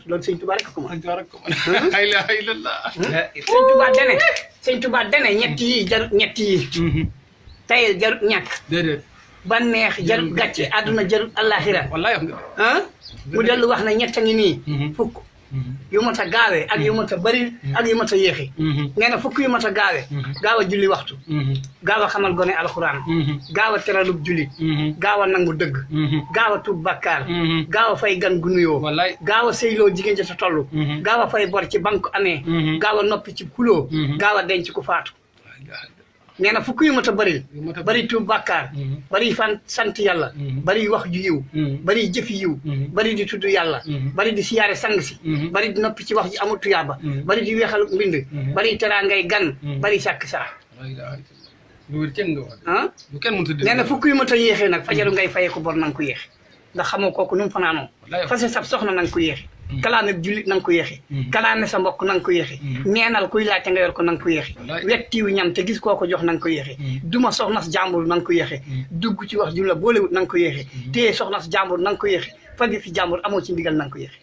loolu sëñ Tuubaa rek ko mën. sëñ Tuubaa rek ko mën. la ilaha illallah. sëñ Tuubaa dene ñett yi jarut ñett yi. tayel jarut ñàkk. déedéet. ba neex jarut gàcce àdduna jarut àllaaxira. wallaay xam nga. ah mu dellu wax na ñett a ngi nii. fukk yu mat a gaawee ak yu mat a bëri ak yu mat a yéexi. nee na fukk yu mat a gaawee. gaaw a julli waxtu. gaaw a xamal gone alxuraan. gaaw a teralub jullit. gaaw a nangu dëgg. gaaw a tuub bàkkaar. gaaw a fay gan gu nuyoo. wallaay. gaaw a sëyloo jigéen ja sa toll. gaaw a fay bor ci banque amee. gaaw a noppi ci kuloo. gaaw a denc ku faatu. nee na fukk yu mat a bëri. bëri tuub bàkkaar. bëri fan sant yàlla. bëri wax ju yiw. bëri jëf yiw. bëri di tudd yàlla. bëri di siyaare sang si. bëri di noppi ci wax ji amul tuyaaba. bëri di weexal mbind. bëri teraa ngay gan. bëri sàkk sara. lu wér kenn nga wax. ah lu kenn mënut a dégg. nee na fukk yu mat a yéexee nag fajaru ngay fayee ko bor na nga ko yéexe ndax xamoo kooku nu mu fanaanoo. fase sab soxna na nga ko yéexe. kalaame jullit na nga ko yéexe. kalaame sa mbokk na nga ko yéexe. neenal kuy laajte nga yor ko na nga ko yéexe. wettiwu ñam te gis koo ko jox na nga ko yéexe. duma soxnas jàmbur na nga ko yéexe. dugg ci wax jumla boolewut na nga ko yéexe. téye soxnas jàmbur na nga ko yéexe. fagi fi jàmbur amoo ci ndigal na nga ko yéexe.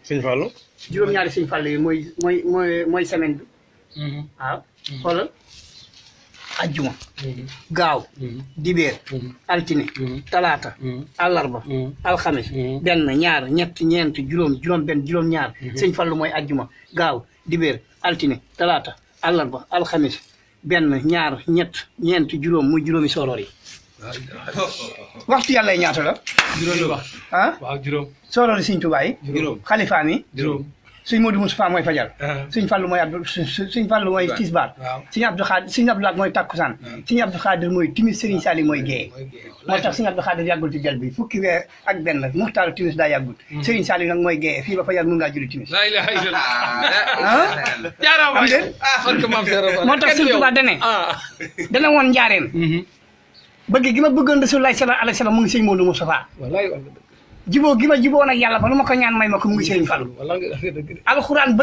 sëñ Fallou. juróom-ñaari sëñ Fall yi mooy semaine bi. waaw xoolal ajjuma gaaw dibeer altine talaata àllarba alxames benn ñaar ñett ñeent juróom benn juróom ñaar sëñ Fallu mooy ajjuma gaaw dibeer altine talaata àllarba alxames benn ñaar ñett ñeent juróom muy juróomi sooroor yi waxtu yàlla ñaata la juróomi waxtu. ah waaw juróom. sooroor yi sëñ Tuubaa yi juróom. xalifaam yi juróom. sëñ Modou Moustapha mooy fajar sëñ Fallu mooy sëñ Fallu mooy tisbaar sëñ Abdou Xaadir sëñ Abdou Lahat mooy takkusaan sëñ Abdou Xaadir mooy timis sëriñ Sali mooy géeye moo tax sëñ Abdou Xaadir yàggul ci jal bi fukki weer ak benn la muxtaaru timis daa yàggul sëriñ Sali nag mooy géeye fii ba fajar mun ngaa julli timis la ilaha illallah. ah am déet moo tax sëñ Tuubaa dana woon njaareem bëgg gi ma bëggoon Rasulullah sallallahu alayhi wa sallam mu ngi sëñ Modou Moustapha wallaay jiboo gi ma jiboo nag yàlla ba lu ma ko ñaan may ma ko mu ngi sëriñ Fallu alxuraan